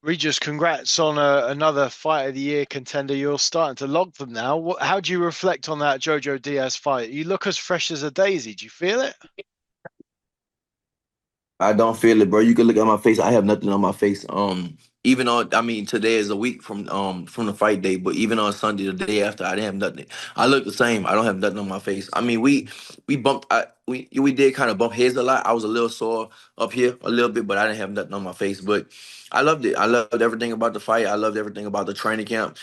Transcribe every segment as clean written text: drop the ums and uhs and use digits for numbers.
Regis, congrats on another Fight of the Year contender. You're starting to log them now. How do you reflect on that JoJo Diaz fight? You look as fresh as a daisy. Do you feel it? I don't feel it, bro. You can look at my face. I have nothing on my face. Even on, I mean, today is a week from the fight day, but even on Sunday, the day after, I didn't have nothing. I look the same. I don't have nothing on my face. I mean, we bumped. We did kind of bump heads a lot. I was a little sore up here a little bit, but I didn't have nothing on my face. But I loved it. I loved everything about the fight. I loved everything about the training camp.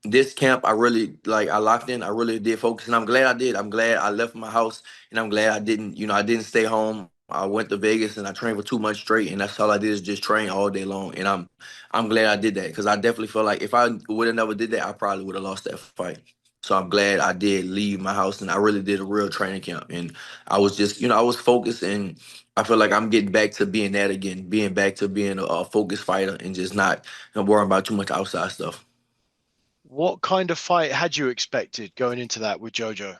This camp, I really like. I locked in. I really did focus, and I'm glad I did. I'm glad I left my house, and I'm glad I didn't. I didn't stay home. I went to Vegas and I trained for 2 months straight, and that's all I did is just train all day long. And I'm glad I did that because I definitely feel like if I would have never did that, I probably would have lost that fight. So I'm glad I did leave my house and I really did a real training camp. And I was just, I was focused, and I feel like I'm getting back to being that again, being back to being a focused fighter and just not worrying about too much outside stuff. What kind of fight had you expected going into that with JoJo?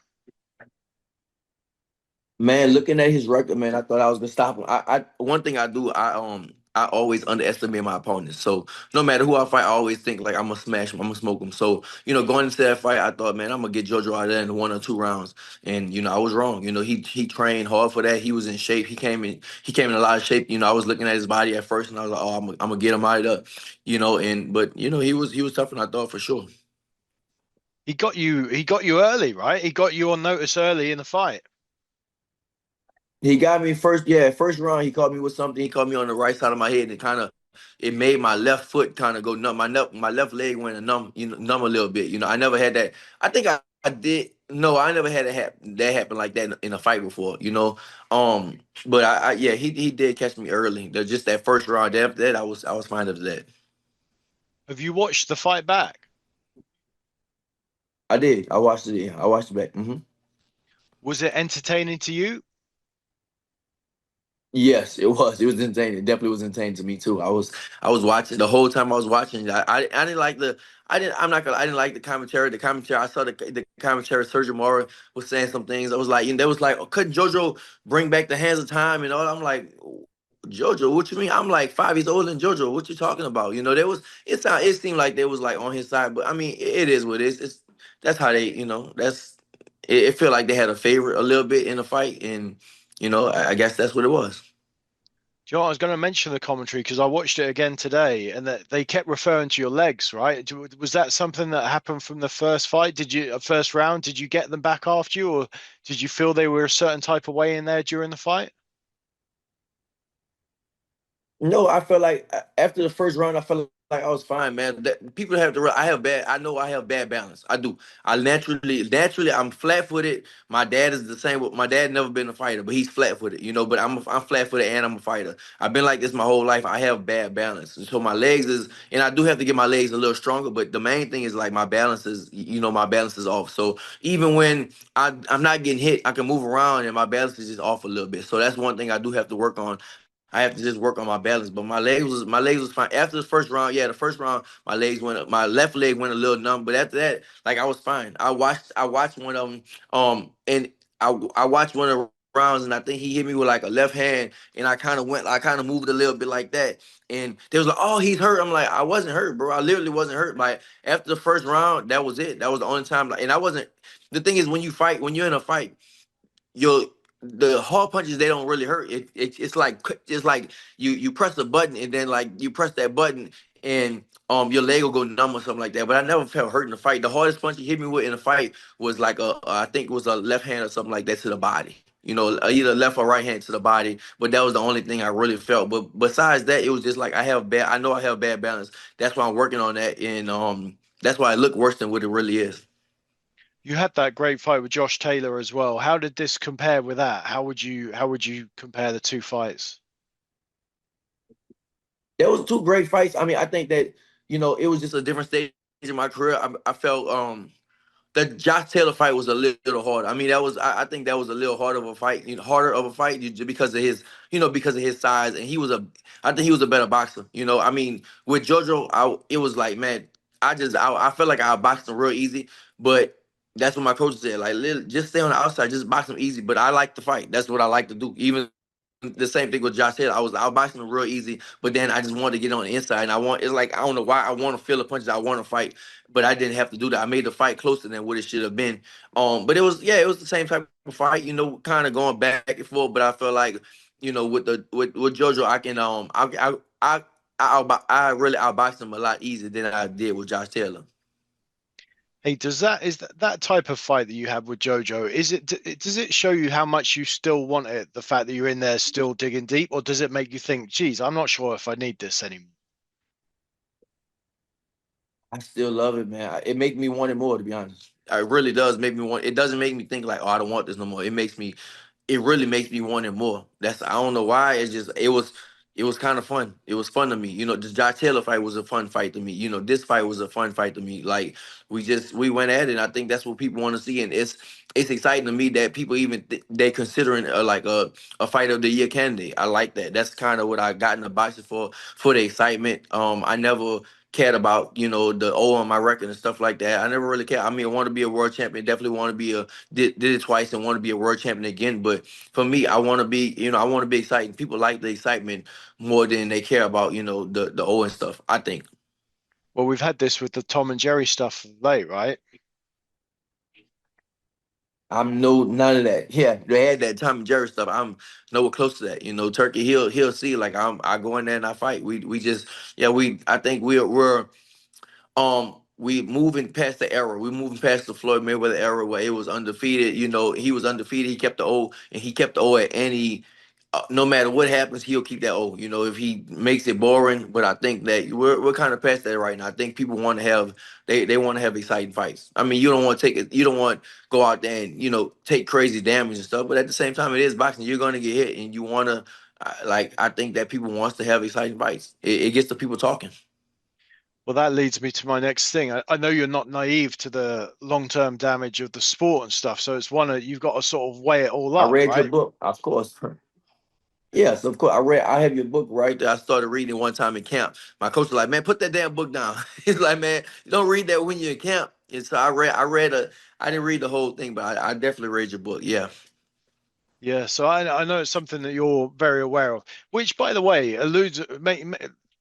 Man, looking at his record, man, I thought I was gonna stop him. I one thing I do, I always underestimate my opponents. So no matter who I fight, I always think like I'm gonna smash him, I'm gonna smoke him. So going into that fight, I thought, man, I'm gonna get JoJo out of there in 1 or 2 rounds. And I was wrong. He trained hard for that. He was in shape. He came in a lot of shape. I was looking at his body at first, and I was like, oh, I'm gonna get him out of there. And but he was tougher than I thought for sure. He got you early, right? He got you on notice early in the fight. He got me first, yeah, first round. He caught me with something. He caught me on the right side of my head, and it made my left foot kind of go numb. My left leg went numb, numb a little bit. I never had that. I think I did. No, I never had that happen like that in a fight before. But yeah, he did catch me early. Just that first round. After that, I was fine after that. Have you watched the fight back? I did. I watched it. Yeah, I watched it back. Was it entertaining to you? Yes, it was. It was insane. It definitely was insane to me too. I was watching the whole time I was watching. I didn't like the I didn't I'm not gonna I didn't like the commentary. The commentary I saw the commentary. Sergio Mora was saying some things. I was like, they was like, oh, couldn't JoJo bring back the hands of time and all? I'm like, JoJo, what you mean? I'm like 5 years older than JoJo. What you talking about? There was it seemed like they was like on his side, but I mean it is what it is. That's how they it felt like they had a favorite a little bit in the fight, and I guess that's what it was. Do you know what, I was going to mention the commentary because I watched it again today, and that they kept referring to your legs, right? Was that something that happened from the first fight? First round, did you get them back after you, or did you feel they were a certain type of way in there during the fight? No, I felt like after the first round, I felt like I was fine, man. People have to. I have bad. I know I have bad balance. I do. I naturally, I'm flat-footed. My dad is the same. My dad never been a fighter, but he's flat-footed. But I'm flat-footed and I'm a fighter. I've been like this my whole life. I have bad balance, and so my legs is, and I do have to get my legs a little stronger. But the main thing is like my balance is, my balance is off. So even when I'm not getting hit, I can move around, and my balance is just off a little bit. So that's one thing I do have to work on. I have to just work on my balance. But my legs was fine. After the first round, yeah, the first round, my left leg went a little numb. But after that, like I was fine. I watched one of them, and I watched one of the rounds, and I think he hit me with like a left hand, and I kind of moved a little bit like that. And they was like, oh, he's hurt. I'm like, I wasn't hurt, bro. I literally wasn't hurt. Like after the first round, that was it. That was the only time. Like, and I wasn't. The thing is, when you're in a fight, your the hard punches, they don't really hurt. It's like you press a button, and then like you press that button, and your leg will go numb or something like that. But I never felt hurt in the fight. The hardest punch he hit me with in the fight was like I think it was a left hand or something like that to the body. Either left or right hand to the body. But that was the only thing I really felt. But besides that, it was just like I know I have bad balance. That's why I'm working on that, and that's why I look worse than what it really is. You had that great fight with Josh Taylor as well. How did this compare with that? How would you compare the two fights? There was two great fights. I mean, I think that it was just a different stage in my career. I felt the Josh Taylor fight was a little hard. I mean, I think that was a little harder of a fight, harder of a fight just because of his size, and I think he was a better boxer. I mean, with JoJo, it was like, man, I felt like I boxed him real easy, but that's what my coach said. Like, just stay on the outside, just box him easy. But I like to fight. That's what I like to do. Even the same thing with Josh Taylor. I was outboxing him real easy, but then I just wanted to get on the inside, and it's like I don't know why I want to feel the punches. I want to fight, but I didn't have to do that. I made the fight closer than what it should have been. But it was the same type of fight, kind of going back and forth. But I feel like, with JoJo, I can I really outboxed him a lot easier than I did with Josh Taylor. Hey, is that type of fight that you have with JoJo? Does it show you how much you still want it? The fact that you're in there still digging deep, or does it make you think, geez, I'm not sure if I need this anymore? I still love it, man. It makes me want it more, to be honest. It really does make me want. It doesn't make me think like, oh, I don't want this no more. It really makes me want it more. I don't know why. It was kind of fun. It was fun to me. The Josh Taylor fight was a fun fight to me. This fight was a fun fight to me. Like we went at it. And I think that's what people want to see, and it's exciting to me that people even they considering like a fight of the year candidate. I like that. That's kind of what I got in the boxing for the excitement. I never cared about the O on my record and stuff like that. I never really cared. I mean, I want to be a world champion. Definitely want to be did it twice and want to be a world champion again. But for me, I want to be I want to be exciting. People like the excitement more than they care about the O and stuff. I think. Well, we've had this with the Tom and Jerry stuff late, right? I'm no none of that. Yeah, they had that Tom and Jerry stuff. I'm nowhere close to that. Turkey, he'll see like I go in there and I fight. We just yeah we I think we moving past the era. We moving past the Floyd Mayweather era where it was undefeated. He was undefeated. He kept the O, and he kept the O at any. No matter what happens, he'll keep that O. If he makes it boring, but I think that we're kind of past that right now. I think people want to have they want to have exciting fights. I mean, you don't want to take it. You don't want go out there and take crazy damage and stuff. But at the same time, it is boxing. You're going to get hit, and you want to I think that people wants to have exciting fights. It gets the people talking. Well, that leads me to my next thing. I know you're not naive to the long-term damage of the sport and stuff, so it's one that you've got to sort of weigh it all I up, read your right? book, of course. Yes, of course. I have your book right there. I started reading it one time in camp. My coach was like, "Man, put that damn book down." He's like, "Man, you don't read that when you're in camp." And so I didn't read the whole thing, but I definitely read your book. Yeah. Yeah, so I know it's something that you're very aware of, which, by the way,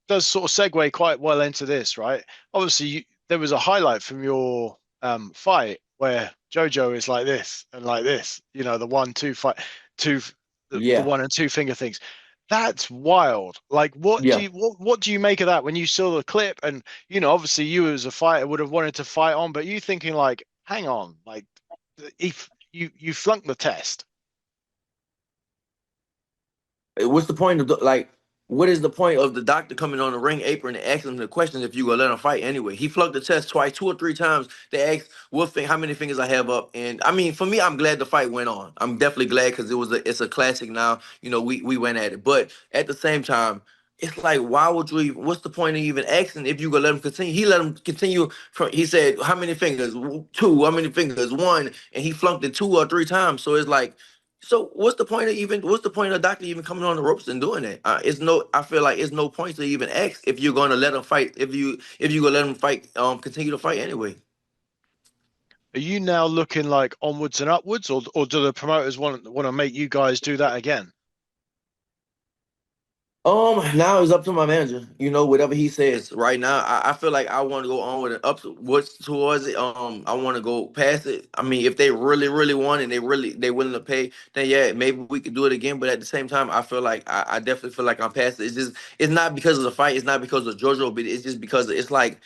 does sort of segue quite well into this, right? Obviously, there was a highlight from your fight where JoJo is like this and like this, the 1-2 fight, two, the Yeah. one and two finger things. That's wild. Like, Yeah. what do you make of that when you saw the clip? And obviously, you as a fighter would have wanted to fight on, but you thinking like, hang on, like, if you flunked the test. What's the point of what is the point of the doctor coming on the ring apron and asking him the questions if you gonna let him fight anyway? He flunked the test twice, 2 or 3 times. They asked how many fingers I have up, and I mean, for me, I'm glad the fight went on. I'm definitely glad because it's a classic now. We went at it, but at the same time. It's like, why would you even? What's the point of even asking if you gonna let him continue? He let him continue. He said, "How many fingers? Two. How many fingers? One." And he flunked it 2 or 3 times. So it's like, so what's the point of the doctor even coming on the ropes and doing it? I feel like it's no point to even ask if you're gonna let him fight, if you gonna let him fight, continue to fight anyway. Are you now looking like onwards and upwards, or do the promoters want to make you guys do that again? Now it's up to my manager. Whatever he says. Right now, I feel like I want to go on with it up to what's towards it. I want to go past it. I mean, if they really, really want and they willing to pay, then yeah, maybe we could do it again. But at the same time, I feel like I definitely feel like I'm past it. It's not because of the fight. It's not because of JoJo, but it's just because it's like,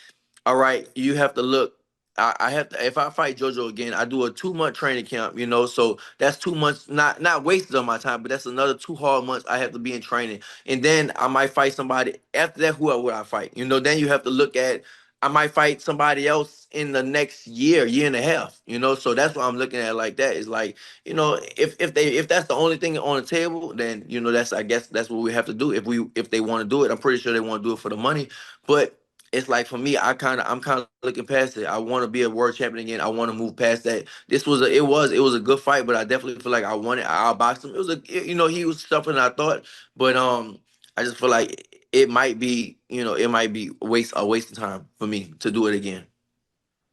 all right, you have to look. I have to if I fight JoJo again, I do a 2 month training camp, so that's 2 months not wasted on my time, but that's another 2 hard months I have to be in training. And then I might fight somebody after that. Who would I fight? Then you have to look at I might fight somebody else in the next year and a half. So that's what I'm looking at like that. Is like, if that's the only thing on the table, then that's I guess that's what we have to do. If they want to do it, I'm pretty sure they want to do it for the money. But it's like for me, I'm kind of looking past it. I want to be a world champion again. I want to move past that. It was a good fight, but I definitely feel like I won it. I outboxed him. He was tougher than I thought, but I just feel like it might be a waste of time for me to do it again.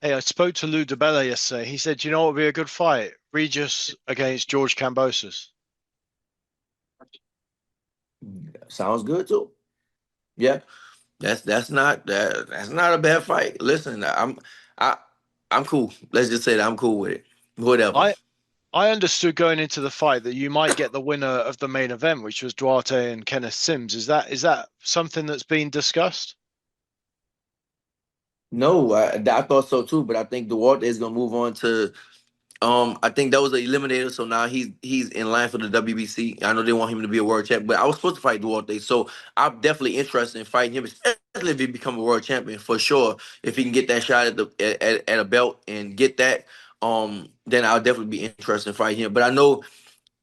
Hey, I spoke to Lou DiBella yesterday. He said, what would be a good fight? Regis against George Kambosos. Sounds good too. Yeah, that's not a bad fight. Listen, I I'm cool. Let's just say that I'm cool with it. Whatever. I I understood going into the fight that you might get the winner of the main event, which was Duarte and Kenneth Sims. Is that something that's been discussed? No, I thought so too, but I think Duarte is gonna move on to. I think that was an eliminator, so now he's in line for the WBC. I know they want him to be a world champ, but I was supposed to fight Duarte, so I'm definitely interested in fighting him, especially if he become a world champion for sure. If he can get that shot at a belt and get that, then I'll definitely be interested in fighting him. But I know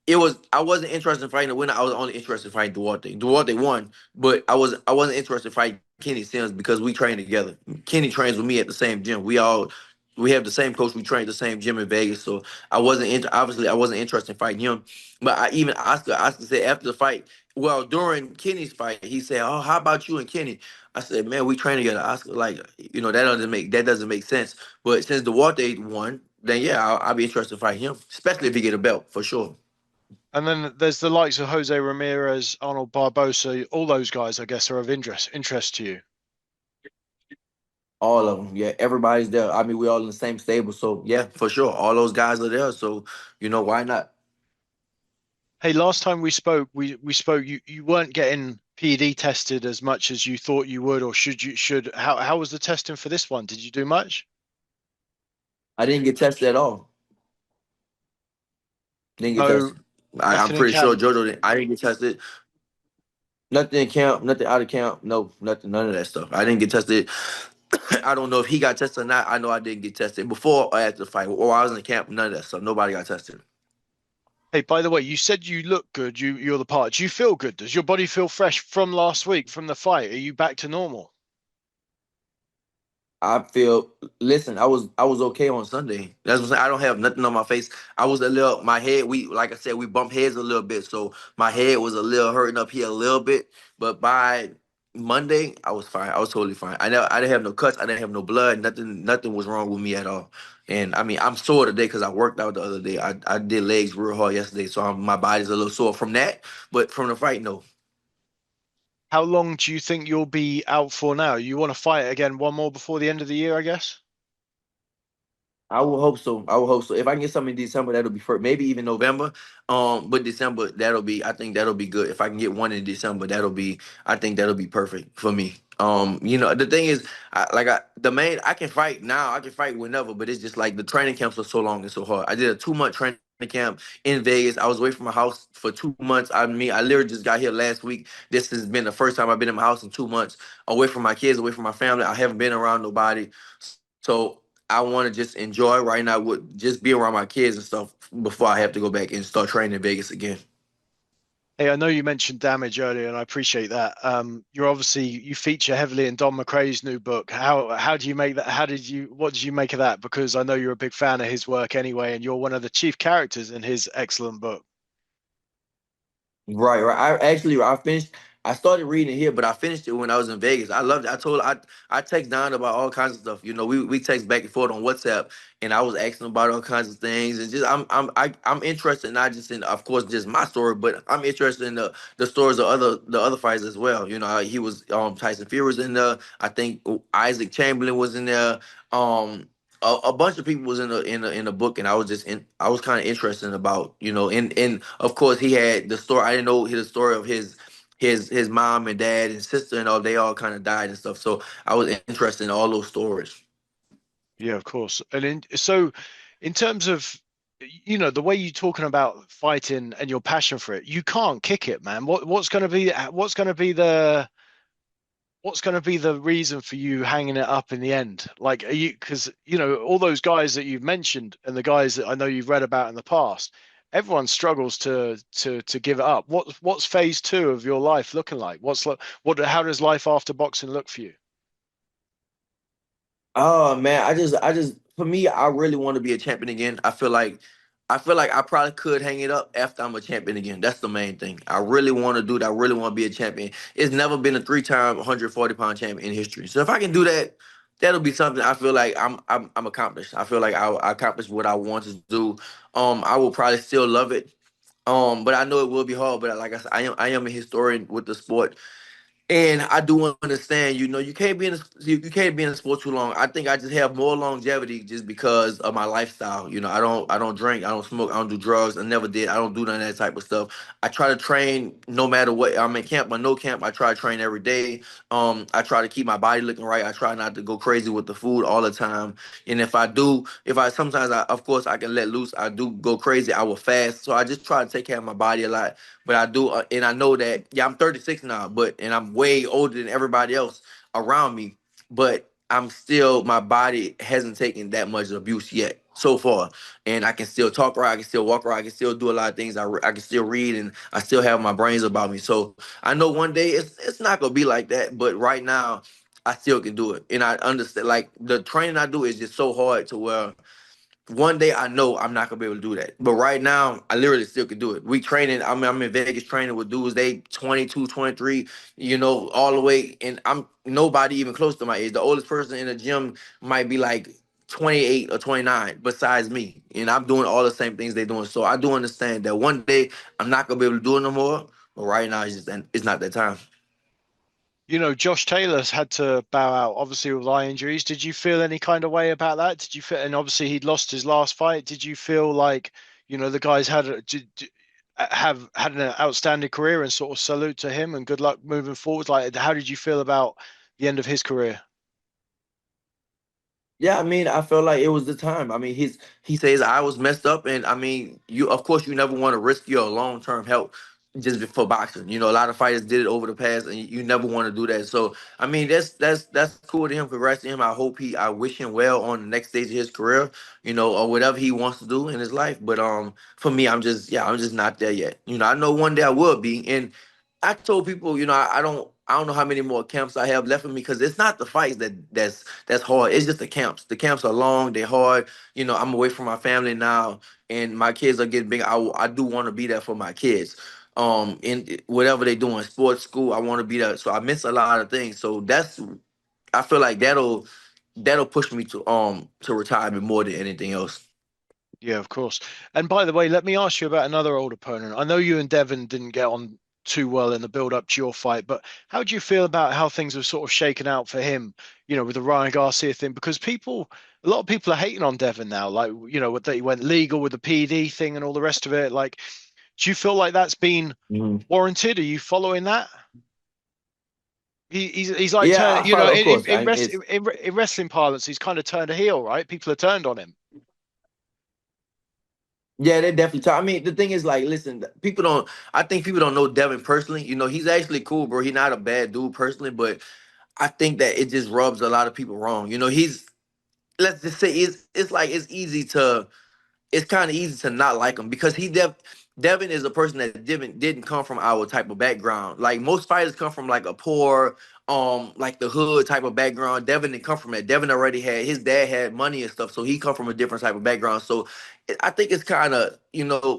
I wasn't interested in fighting the winner. I was only interested in fighting Duarte. Duarte won, but I wasn't interested in fighting Kenny Sims because we train together. Kenny trains with me at the same gym. We have the same coach. We train at the same gym in Vegas. So obviously I wasn't interested in fighting him. But even Oscar said after the fight, well, during Kenny's fight, he said, "Oh, how about you and Kenny?" I said, "Man, we train together." Oscar, like, that doesn't make sense. But since Duarte won, then yeah, I'll be interested in fighting him, especially if he get a belt for sure. And then there's the likes of Jose Ramirez, Arnold Barbosa, all those guys, I guess, are of interest to you. All of them, yeah. Everybody's there. I mean, we all in the same stable, so yeah, for sure. All those guys are there, so why not? Hey, last time we spoke, you weren't getting PD tested as much as you thought you would, or should how was the testing for this one? Did you do much? I didn't get tested at all. Didn't get No, tested. I'm nothing in pretty sure camp. JoJo didn't. I didn't get tested. Nothing in camp. Nothing out of camp. No, nothing. None of that stuff. I didn't get tested. I don't know if he got tested or not. I know I didn't get tested before or after the fight, or I was in the camp. None of that stuff. Nobody got tested. Hey, by the way, you said you look good. You're the part. Do you feel good? Does your body feel fresh from last week, from the fight? Are you back to normal? I feel. Listen, I was okay on Sunday. That's what I'm saying. I don't have nothing on my face. I was a little. My head. We like I said, we bumped heads a little bit, so my head was a little hurting up here a little bit. But by Monday, I was fine. I was totally fine. I didn't have no cuts. I didn't have no blood. Nothing was wrong with me at all. And I mean, I'm sore today because I worked out the other day. I did legs real hard yesterday, so my body's a little sore from that. But from the fight, no. How long do you think you'll be out for now? You want to fight again one more before the end of the year, I guess? I will hope so. I will hope so. If I can get something in December, that'll be first. Maybe even November. But December, that'll be. I think that'll be good. If I can get one in December, that'll be. I think that'll be perfect for me. The thing is, I can fight now. I can fight whenever. But it's just like the training camps are so long and so hard. I did a 2 month training camp in Vegas. I was away from my house for 2 months. I mean, I literally just got here last week. This has been the first time I've been in my house in 2 months, away from my kids, away from my family. I haven't been around nobody. So I want to just enjoy right now with just be around my kids and stuff before I have to go back and start training in Vegas again. Hey, I know you mentioned damage earlier, and I appreciate that. You feature heavily in Don McCrae's new book. How do you make that? What did you make of that? Because I know you're a big fan of his work anyway, and you're one of the chief characters in his excellent book. Right, right. I finished. I started reading it here, but I finished it when I was in Vegas. I loved it. I text Don about all kinds of stuff. We text back and forth on WhatsApp, and I was asking about all kinds of things. And just I'm interested not just in, of course, just my story, but I'm interested in the stories of the other fighters as well. He was Tyson Fury was in there. I think Isaac Chamberlain was in there. A bunch of people was in the book, and I was kind of interested about and of course he had the story. I didn't know the story of his mom and dad and sister and all. They all kind of died and stuff, so I was interested in all those stories. Yeah, of course. So, in terms of the way you're talking about fighting and your passion for it, you can't kick it, man. What's going to be the reason for you hanging it up in the end? Like, are you because all those guys that you've mentioned and the guys that I know you've read about in the past, everyone struggles to give it up. What's phase two of your life looking like? How does life after boxing look for you? Oh man, I just for me, I really want to be a champion again. I feel like I probably could hang it up after I'm a champion again. That's the main thing. I really want to do that. I really want to be a champion. It's never been a three-time 140-pound champion in history. So if I can do that, that'll be something I feel like I'm accomplished. I feel like I accomplished what I want to do. I will probably still love it. But I know it will be hard. But like I said, I am a historian with the sport. And I do understand, you can't be in you can't be in the sport too long. I think I just have more longevity just because of my lifestyle. I don't drink, I don't smoke, I don't do drugs. I never did. I don't do none of that type of stuff. I try to train no matter what. I'm in camp or no camp. I try to train every day. I try to keep my body looking right. I try not to go crazy with the food all the time. And if I do, if I sometimes I of course I can let loose. I do go crazy. I will fast. So I just try to take care of my body a lot. But I do, and I know that, yeah, I'm 36 now, and I'm way older than everybody else around me. But I'm still, my body hasn't taken that much abuse yet so far, and I can still talk right, I can still walk right, I can still do a lot of things. I can still read, and I still have my brains about me. So I know one day it's not gonna be like that, but right now I still can do it, and I understand. Like the training I do is just so hard to where one day I know I'm not gonna be able to do that. But right now, I literally still can do it. We training, I'm in Vegas training with dudes, they 22, 23, all the way, and I'm nobody even close to my age. The oldest person in the gym might be like 28 or 29 besides me. And I'm doing all the same things they're doing. So I do understand that one day I'm not gonna be able to do it no more. But right now it's not that time. Josh Taylor's had to bow out, obviously with eye injuries. Did you feel any kind of way about that? Did you feel, and obviously he'd lost his last fight. Did you feel like, the guys have had an outstanding career and sort of salute to him and good luck moving forward? Like, how did you feel about the end of his career? Yeah, I mean, I felt like it was the time. I mean, he says I was messed up, and I mean, you of course you never want to risk your long-term health just for boxing. A lot of fighters did it over the past, and you never want to do that. So, I mean, that's cool to him. Congrats to him. I wish him well on the next stage of his career, or whatever he wants to do in his life. But for me, I'm just not there yet. I know one day I will be, and I told people, I don't know how many more camps I have left in me because it's not the fights that's hard. It's just the camps. The camps are long, they're hard. I'm away from my family now, and my kids are getting big. I do want to be there for my kids. In whatever they do in sports school, I want to be there. So I miss a lot of things. So I feel like that'll push me to retirement more than anything else. Yeah, of course. And by the way, let me ask you about another old opponent. I know you and Devin didn't get on too well in the build up to your fight, but how do you feel about how things have sort of shaken out for him, with the Ryan Garcia thing? Because a lot of people are hating on Devin now, like, that he went legal with the PD thing and all the rest of it. Like, do you feel like that's been Mhm. warranted? Are you following that? He's like Yeah, turn, I follow. Of course, it's in wrestling parlance, he's kind of turned a heel, right? People are turned on him. Yeah, they definitely talk. I mean, the thing is, like, listen, people don't. I think people don't know Devin personally. He's actually cool, bro. He's not a bad dude personally, but I think that it just rubs a lot of people wrong. He's let's just say it's like it's kind of easy to not like him because Devin is a person that didn't come from our type of background. Like most fighters come from like a poor, like the hood type of background. Devin didn't come from that. Devin already had his dad had money and stuff, so he come from a different type of background. So I think it's kind of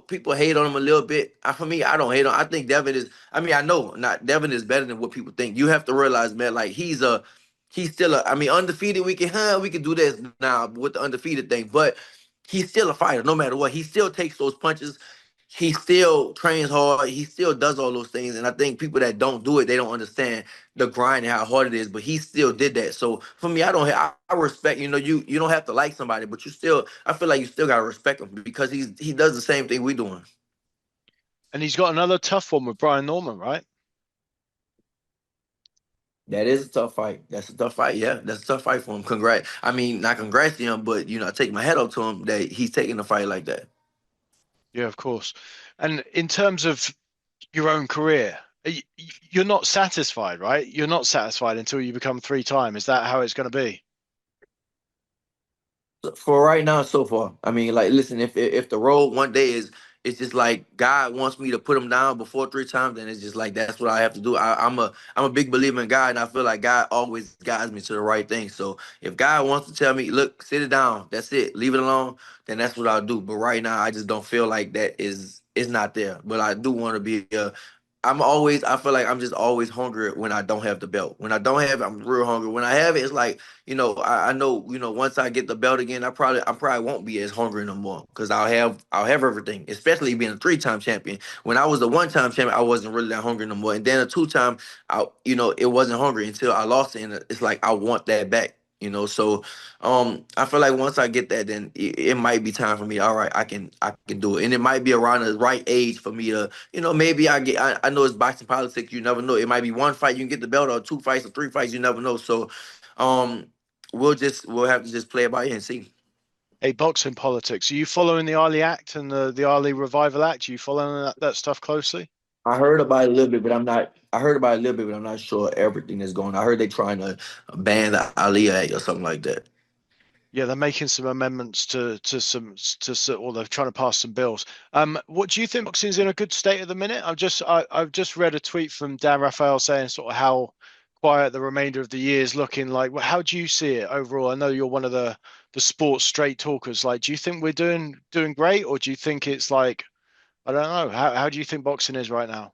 people hate on him a little bit. For me, I don't hate on. I think Devin is. I mean, I know not Devin is better than what people think. You have to realize, man, like he's still a. I mean, undefeated. We can do this now with the undefeated thing, but he's still a fighter no matter what. He still takes those punches. He still trains hard. He still does all those things. And I think people that don't do it, they don't understand the grind and how hard it is. But he still did that. So for me, I respect. You don't have to like somebody, but I feel like you still gotta respect him because he does the same thing we doing. And he's got another tough one with Brian Norman, right? That is a tough fight. That's a tough fight. Yeah, that's a tough fight for him. Congrats. I mean, not congrats to him, but I take my head off to him that he's taking a fight like that. Yeah, of course. And in terms of your own career, you're not satisfied, right? You're not satisfied until you become three-time. Is that how it's going to be? For right now, so far. I mean, like, listen, if the road one day it's just like God wants me to put him down before three times, then it's just like that's what I have to do. I'm a big believer in God, and I feel like God always guides me to the right thing. So if God wants to tell me, look, sit it down, that's it, leave it alone, then that's what I'll do. But right now, I just don't feel like that is not there. But I do want to be. I feel like I'm just always hungry when I don't have the belt. When I don't have it, I'm real hungry. When I have it, it's like, I know, once I get the belt again, I probably won't be as hungry no more because I'll have everything, especially being a three-time champion. When I was a one-time champion, I wasn't really that hungry no more. And then a two-time, it wasn't hungry until I lost it. And it's like I want that back. So I feel like once I get that, then it might be time for me. All right, I can do it. And it might be around the right age for me to, maybe I know it's boxing politics, you never know. It might be one fight you can get the belt, or two fights or three fights, you never know. So um we'll have to just play it by ear and see. Hey, boxing politics. Are you following the Ali Act and the Ali Revival Act? Are you following that stuff closely? I heard about it a little bit, but I'm not. I heard about it a little bit, but I'm not sure everything that's going on. I heard they trying to ban the Ali Act or something like that. Yeah, they're making some amendments or they're trying to pass some bills. What do you think boxing's in a good state at the minute? I've just read a tweet from Dan Raphael saying sort of how quiet the remainder of the year is looking like. How do you see it overall? I know you're one of the sports straight talkers. Like, do you think we're doing great, or do you think it's like I don't know? How do you think boxing is right now?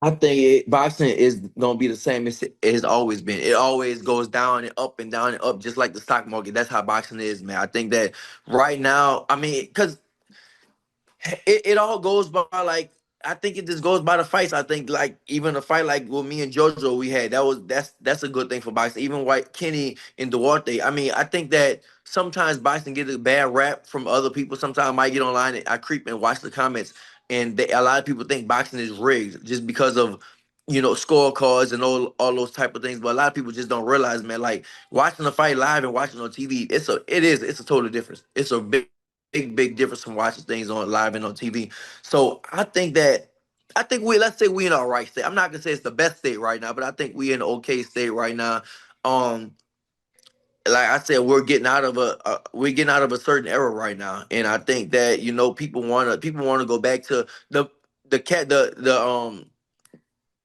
I think boxing is gonna be the same as it has always been. It always goes down and up and down and up, just like the stock market. That's how boxing is, man. I think that right now, I mean, because it all goes by like I think it just goes by the fights. I think like even a fight like with me and JoJo we had that's a good thing for boxing. Even White Kenny and Duarte. I mean, I think that sometimes boxing gets a bad rap from other people. Sometimes I might get online and I creep and watch the comments, and a lot of people think boxing is rigged just because of scorecards and all those type of things. But a lot of people just don't realize, man. Like watching the fight live and watching on TV, it's a total difference. It's a big difference from watching things on live and on TV. So I think let's say we in our right state. I'm not gonna say it's the best state right now, but I think we in an okay state right now. Um, like I said, we're getting out of a certain era right now, and I think that people wanna go back to the cat the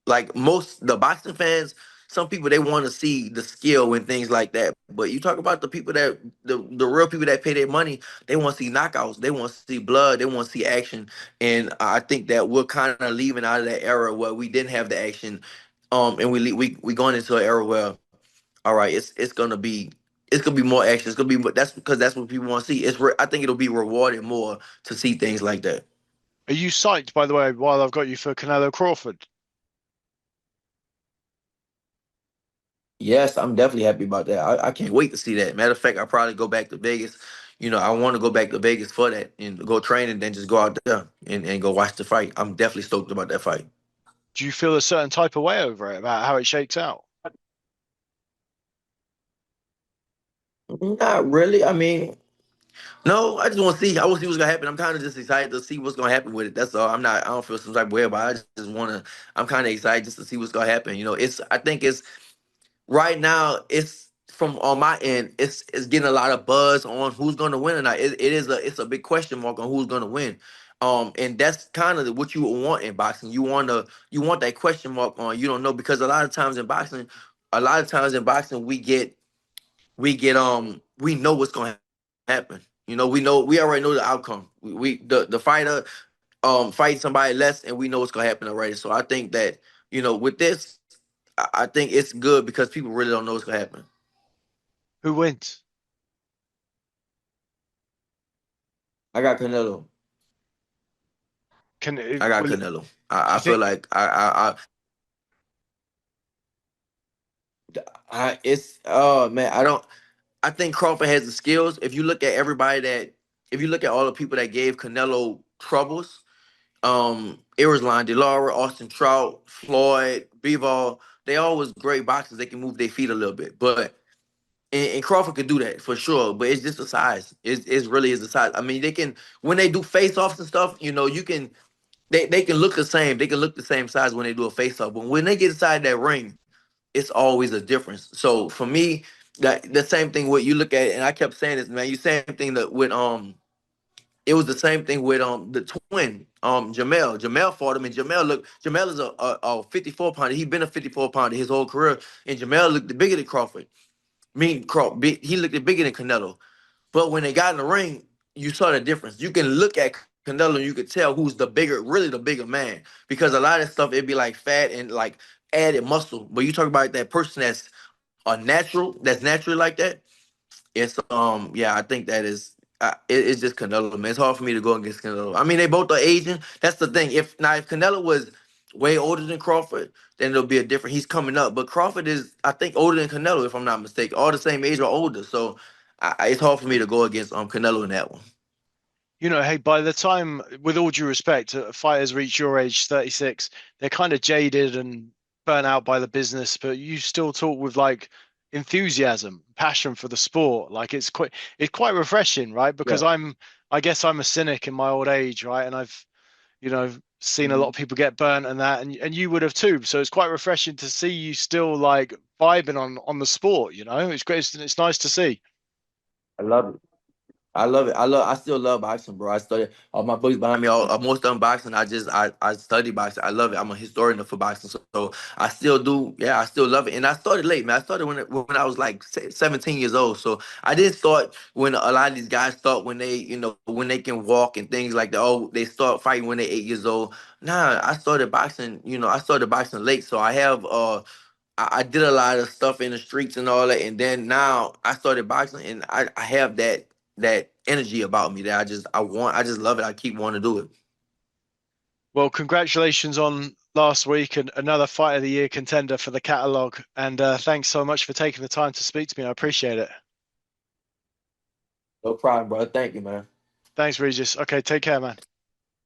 like most the boxing fans, some people they want to see the skill and things like that. But you talk about the people that the real people that pay their money, they want to see knockouts, they want to see blood, they want to see action. And I think that we're kind of leaving out of that era where we didn't have the action. And we going into an era where all right, it's gonna be more action. It's gonna be that's because that's what people want to see. I think it'll be rewarded more to see things like that. Are you psyched, by the way, while I've got you for Canelo Crawford? Yes, I'm definitely happy about that. I can't wait to see that. Matter of fact, I'll probably go back to Vegas. I want to go back to Vegas for that and go train and then just go out there and go watch the fight. I'm definitely stoked about that fight. Do you feel a certain type of way over it about how it shakes out? Not really. I mean, no, I just want to see. I want to see what's gonna happen. I'm kind of just excited to see what's gonna happen with it. That's all. I don't feel some type of way about it. I just want to. I'm kind of excited just to see what's gonna happen. I think it's right now it's from on my end it's getting a lot of buzz on who's going to win, and it's a big question mark on who's going to win. And that's kind of what you want in boxing. You want that question mark on, you don't know, because a lot of times in boxing we know what's going to happen. We already know the outcome. The fighter fight somebody less, and we know what's going to happen already. So I think that with this, I think it's good because people really don't know what's gonna happen. Who wins? I got Canelo. I got Will it, Canelo. do I you feel think like it's oh man, I think Crawford has the skills. If you look at all the people that gave Canelo troubles, it was Line DeLaura, Austin Trout, Floyd, Bivol, they all was great boxers. They can move their feet a little bit, but and Crawford could do that for sure, but it's just the size. It's really is the size. I mean, they can when they do face offs and stuff. You can they can look the same. They can look the same size when they do a face off, but when they get inside that ring, it's always a difference. So for me, that the same thing with you look at it, and I kept saying this, man. You same thing that with it was the same thing with the twin Jamel. Jamel fought him, and Jamel is a 54 pounder. He been a 54 pounder his whole career, and Jamel looked bigger than Crawford. Me, Crawford, he looked bigger than Canelo. But when they got in the ring, you saw the difference. You can look at Canelo, you could tell who's the bigger, really the bigger man. Because a lot of stuff it'd be like fat and like added muscle. But you talk about that person that's a natural, that's naturally like that. It's yeah, I think that is it's just Canelo, man. It's hard for me to go against Canelo. I mean, they both are Asian. That's the thing. If Canelo was way older than Crawford, then it'll be a different. He's coming up, but Crawford is, I think, older than Canelo, if I'm not mistaken. All the same age or older. So it's hard for me to go against Canelo in that one. Hey, by the time, with all due respect, fighters reach your age, 36, they're kind of jaded and burnt out by the business, but you still talk with like enthusiasm, passion for the sport. Like it's quite refreshing, right? Because Yeah. I guess I'm a cynic in my old age, right? And I've, seen a lot Mhm. of people get burnt and that, and you would have too. So it's quite refreshing to see you still like vibing on the sport, It's great. It's nice to see. I love it. I love it. I still love boxing, bro. I study all my books behind me. All most of them boxing. I study boxing. I love it. I'm a historian for boxing, so I still do. Yeah, I still love it. And I started late, man. I started when I was like 17 years old. So I didn't start when a lot of these guys start when they when they can walk and things like that. Oh, they start fighting when they're 8 years old. Nah, I started boxing. I started boxing late, so I have I did a lot of stuff in the streets and all that, and then now I started boxing, and I have that energy about me that I just love it. I keep wanting to do it. Well, congratulations on last week and another Fight of the Year contender for the catalog. And thanks so much for taking the time to speak to me. I appreciate it. No problem, bro. Thank you, man. Thanks, Regis. Okay, take care, man.